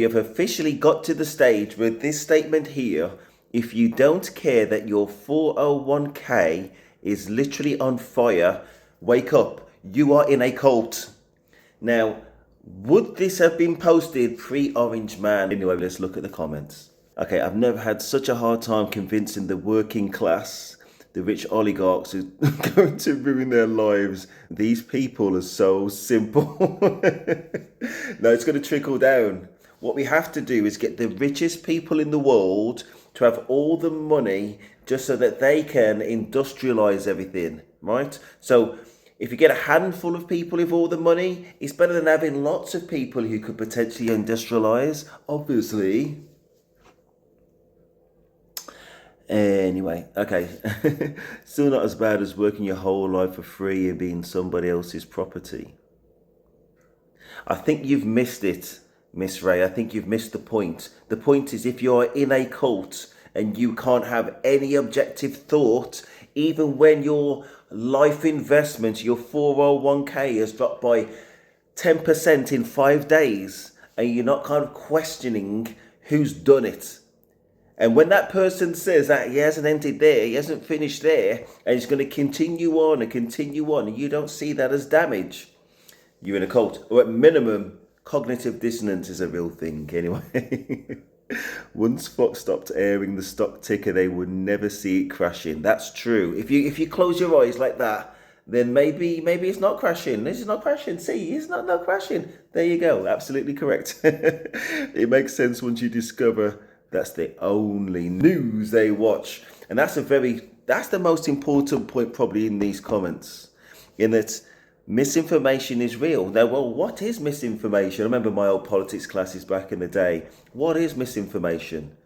We have officially got to the stage with this statement here. If you don't care that your 401k is literally on fire, wake up. You are in a cult. Now, would this have been posted pre-Orange Man? Anyway, let's look at the comments. Okay, I've never had such a hard time convincing the working class, the rich oligarchs who are going to ruin their lives. These people are so simple. No, it's going to trickle down. What we have to do is get the richest people in the world to have all the money just so that they can industrialize everything, right? So if you get a handful of people with all the money, it's better than having lots of people who could potentially industrialize, obviously. Anyway, okay. Still not as bad as working your whole life for free and being somebody else's property. I think you've missed it, Miss Ray. I think you've missed the point. The point is, if you're in a cult and you can't have any objective thought, even when your life investment, your 401k has dropped by 10% in 5 days, and you're not kind of questioning who's done it. And when that person says that he hasn't ended there, he hasn't finished there, and he's going to continue on and continue on, and you don't see that as damage, you're in a cult. Or at minimum, cognitive dissonance is a real thing anyway. Once Fox stopped airing the stock ticker, they would never see it crashing. That's true. If you close your eyes like that, then maybe it's not crashing. This is not crashing. See, it's not crashing. There you go. Absolutely correct. It makes sense once you discover that's the only news they watch. And that's the most important point probably in these comments, in that misinformation is real. Now, well, what is misinformation? I remember my old politics classes back in the day. What is misinformation?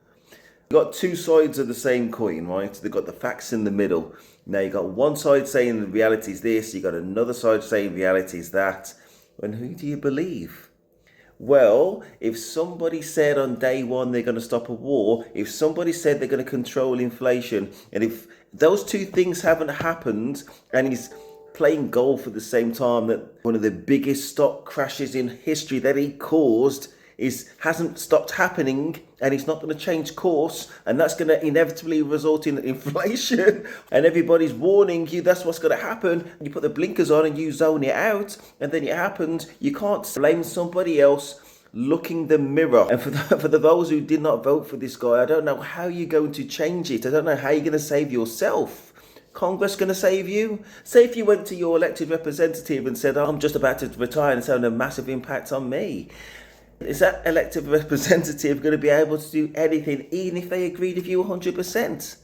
You've got two sides of the same coin, right? They've got the facts in the middle. Now, you've got one side saying the reality is this, you've got another side saying reality is that. And who do you believe? Well, if somebody said on day one they're going to stop a war, if somebody said they're going to control inflation, and if those two things haven't happened, and he's playing golf at the same time that one of the biggest stock crashes in history that he caused hasn't stopped happening, and he's not going to change course, and that's going to inevitably result in inflation, and everybody's warning you that's what's going to happen. You put the blinkers on and you zone it out, and then it happens. You can't blame somebody else. Looking the mirror. And for those who did not vote for this guy, I don't know how you're going to change it. I don't know how you're going to save yourself. Congress going to save you? Say if you went to your elected representative and said, I'm just about to retire and it's having a massive impact on me. Is that elected representative going to be able to do anything, even if they agreed with you 100%?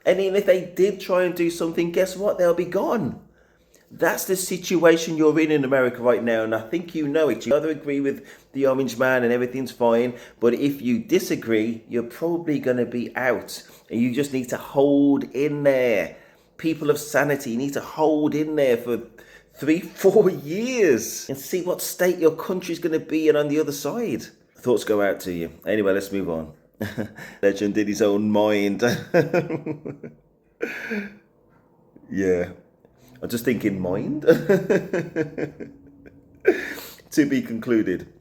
And even if they did try and do something, guess what? They'll be gone. That's the situation you're in America right now, and I think you know it. You either agree with the Orange Man and everything's fine, but if you disagree, you're probably going to be out, and you just need to hold in there. People of sanity need to hold in there for 3-4 years and see what state your country's going to be in on the other side. Thoughts go out to you. Anyway, let's move on. Legend in his own mind. Yeah. I'm just thinking mind. To be concluded.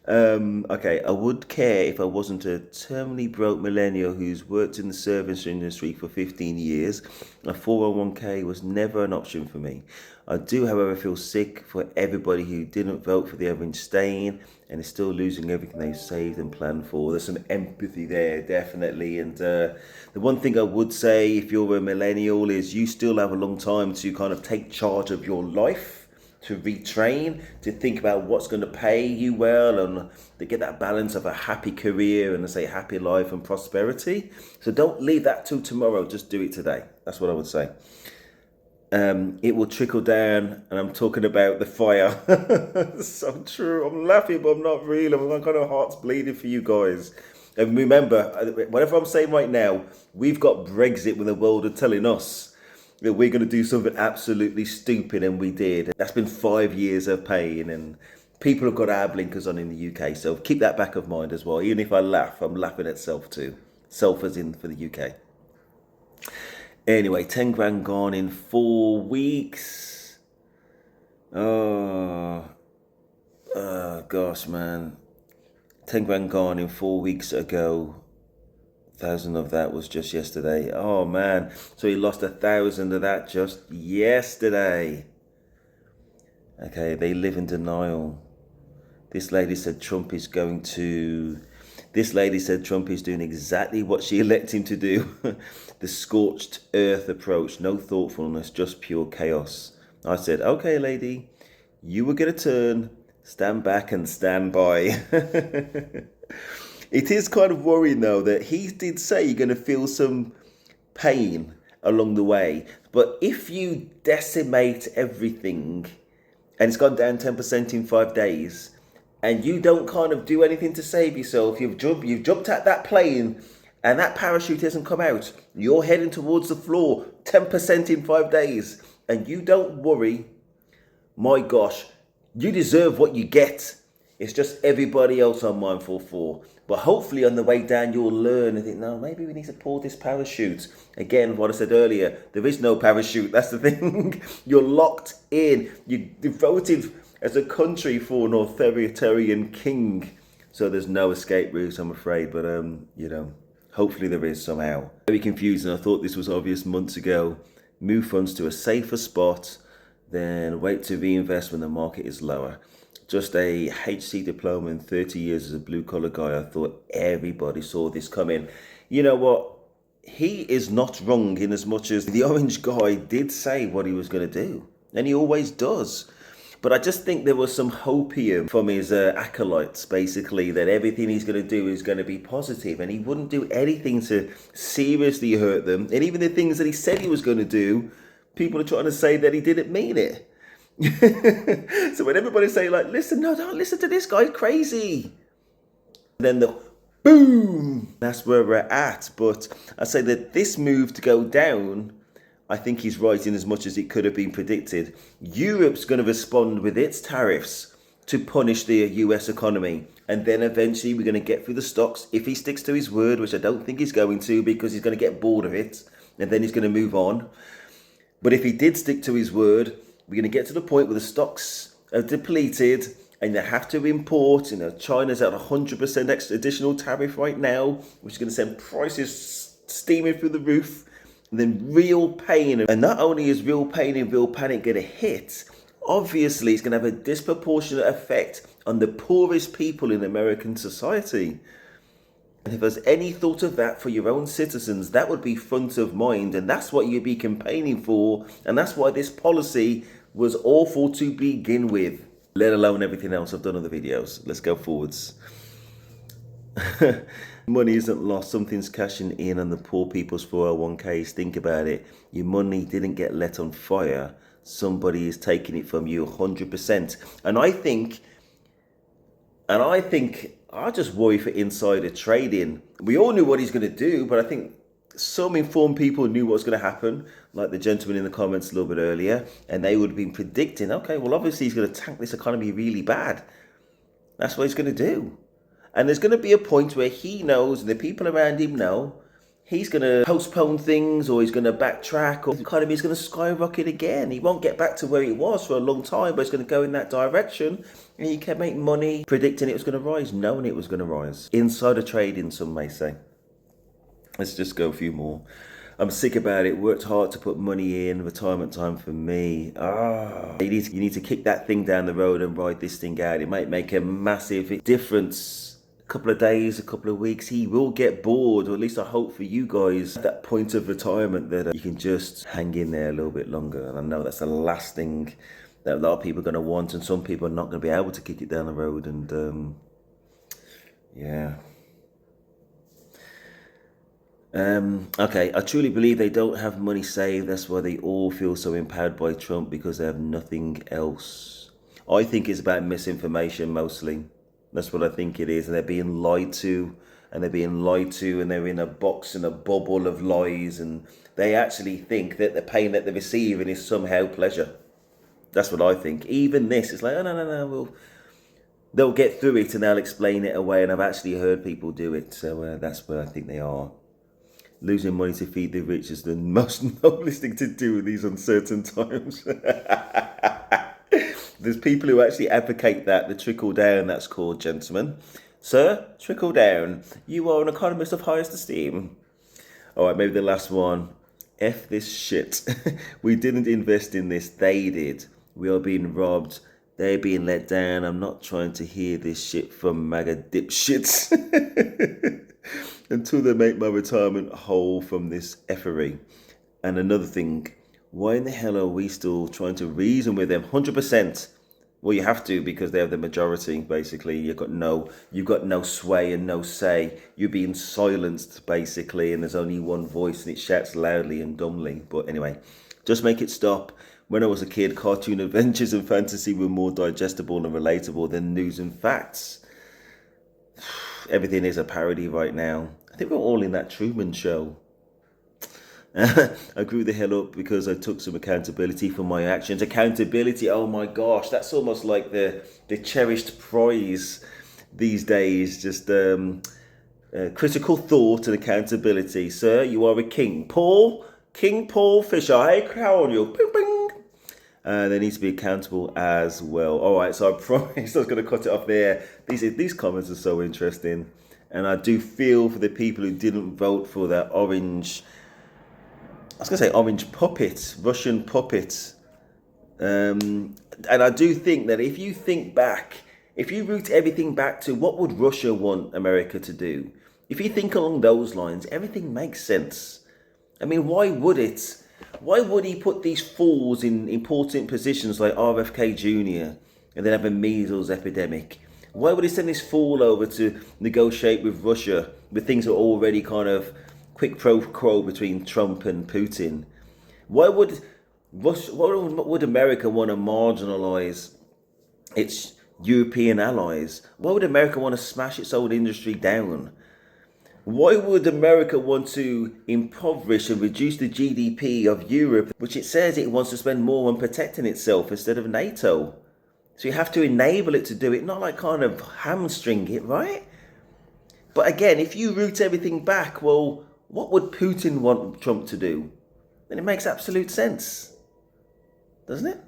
Okay, I would care if I wasn't a terminally broke millennial who's worked in the service industry for 15 years. A 401k was never an option for me. I do, however, feel sick for everybody who didn't vote for the Orange Stain and is still losing everything they've saved and planned for. There's some empathy there, definitely. And the one thing I would say, if you're a millennial, is you still have a long time to kind of take charge of your life, to retrain, to think about what's going to pay you well, and to get that balance of a happy career and, say, happy life and prosperity. So don't leave that till tomorrow. Just do it today. That's what I would say. It will trickle down, and I'm talking about the fire. So true. I'm laughing, but I'm not real. My kind of heart's bleeding for you guys. And remember, whatever I'm saying right now, we've got Brexit when the world are telling us that we're going to do something absolutely stupid, and we did. That's been 5 years of pain, and people have got our blinkers on in the UK. So keep that back of mind as well. Even if I laugh, I'm laughing at self too. Self as in for the UK. Anyway, 10 grand gone in 4 weeks. Oh gosh, man. 10 grand gone in 4 weeks ago. 1,000 of that was just yesterday. Oh man. So he lost 1,000 of that just yesterday. Okay, they live in denial. This lady said Trump is doing exactly what she elected him to do. The scorched earth approach, no thoughtfulness, just pure chaos. I said, okay, lady, you will get a turn. Stand back and stand by. It is kind of worrying though that he did say you're going to feel some pain along the way. But if you decimate everything and it's gone down 10% in 5 days, and you don't kind of do anything to save yourself, you've jumped at that plane and that parachute hasn't come out, you're heading towards the floor 10% in 5 days, and you don't worry, my gosh, you deserve what you get. It's just everybody else I'm mindful for. But hopefully on the way down you'll learn and think, no, maybe we need to pull this parachute. Again, what I said earlier, there is no parachute. That's the thing. You're locked in. You voted as a country for an authoritarian king. So there's no escape route, I'm afraid. But, hopefully there is somehow. Very confusing. I thought this was obvious months ago. Move funds to a safer spot, then wait to reinvest when the market is lower. Just a HC diploma and 30 years as a blue-collar guy, I thought everybody saw this coming. You know what? He is not wrong in as much as the orange guy did say what he was going to do. And he always does. But I just think there was some hopium from his acolytes, basically, that everything he's going to do is going to be positive. And he wouldn't do anything to seriously hurt them. And even the things that he said he was going to do, people are trying to say that he didn't mean it. So when everybody say like, listen, no, don't listen to this guy, crazy. Then the boom, that's where we're at. But I say that this move to go down, I think he's right in as much as it could have been predicted. Europe's going to respond with its tariffs to punish the US economy. And then eventually we're going to get through the stocks if he sticks to his word, which I don't think he's going to, because he's going to get bored of it. And then he's going to move on. But if he did stick to his word, we're going to get to the point where the stocks are depleted and they have to import. China's at 100% additional tariff right now, which is going to send prices steaming through the roof. And then real pain. And not only is real pain and real panic going to hit, obviously it's going to have a disproportionate effect on the poorest people in American society. And if there's any thought of that for your own citizens, that would be front of mind. And that's what you'd be campaigning for. And that's why this policy was awful to begin with, let alone everything else I've done on the videos. Let's go forwards. Money isn't lost. Something's cashing in on the poor people's 401ks. Think about it. Your money didn't get let on fire. Somebody is taking it from you 100%. And I think I just worry for insider trading. We all knew what he's going to do, but I think some informed people knew what was going to happen, like the gentleman in the comments a little bit earlier, and they would have been predicting, okay, well, obviously he's going to tank this economy really bad. That's what he's going to do. And there's going to be a point where he knows, and the people around him know, he's going to postpone things, or he's going to backtrack, or the economy is going to skyrocket again. He won't get back to where he was for a long time, but it's going to go in that direction, and he can make money predicting it was going to rise, knowing it was going to rise. Insider trading, some may say. Let's just go a few more. I'm sick about it. Worked hard to put money in. Retirement time for me. You need to kick that thing down the road and ride this thing out. It might make a massive difference. A couple of days, a couple of weeks, he will get bored, or at least I hope for you guys at that point of retirement that you can just hang in there a little bit longer. And I know that's the last thing that a lot of people are going to want, and some people are not going to be able to kick it down the road. And yeah. Okay, I truly believe they don't have money saved. That's why they all feel so empowered by Trump, because they have nothing else. I think it's about misinformation mostly. That's what I think it is. And they're being lied to, and they're in a box, in a bubble of lies, and they actually think that the pain that they're receiving is somehow pleasure. That's what I think. Even this is like, oh, no, they'll get through it and they'll explain it away. And I've actually heard people do it. So that's where I think they are. Losing money to feed the rich is the most noblest thing to do in these uncertain times. There's people who actually advocate that, the trickle down, that's called, gentlemen. Sir, trickle down. You are an economist of highest esteem. All right, maybe the last one. F this shit. We didn't invest in this. They did. We are being robbed. They're being let down. I'm not trying to hear this shit from MAGA dipshits until they make my retirement whole from this effery. And another thing, why in the hell are we still trying to reason with them? 100%. Well, you have to because they have the majority. Basically, you've got no sway and no say. You're being silenced basically, and there's only one voice, and it shouts loudly and dumbly. But anyway, just make it stop. When I was a kid, cartoon adventures and fantasy were more digestible and relatable than news and facts. Everything is a parody right now. I think we're all in that Truman Show. I grew the hell up because I took some accountability for my actions. Accountability, oh my gosh, that's almost like the cherished prize these days. Just critical thought and accountability. Sir, you are a king. King Paul Fisher, I crown you. Bing, bing. They need to be accountable as well. All right, so I promised I was going to cut it off there. These comments are so interesting. And I do feel for the people who didn't vote for that orange puppet, Russian puppet. And I do think that if you think back, if you root everything back to what would Russia want America to do, if you think along those lines, everything makes sense. I mean, why would it? Why would he put these fools in important positions like RFK Jr. and then have a measles epidemic? Why would he send this fool over to negotiate with Russia with things that are already kind of quick pro quo between Trump and Putin? Why would America want to marginalize its European allies? Why would America want to smash its own industry down? Why would America want to impoverish and reduce the GDP of Europe, which it says it wants to spend more on protecting itself instead of NATO? So you have to enable it to do it, not like kind of hamstring it, right? But again, if you root everything back, well, what would Putin want Trump to do? Then it makes absolute sense, doesn't it?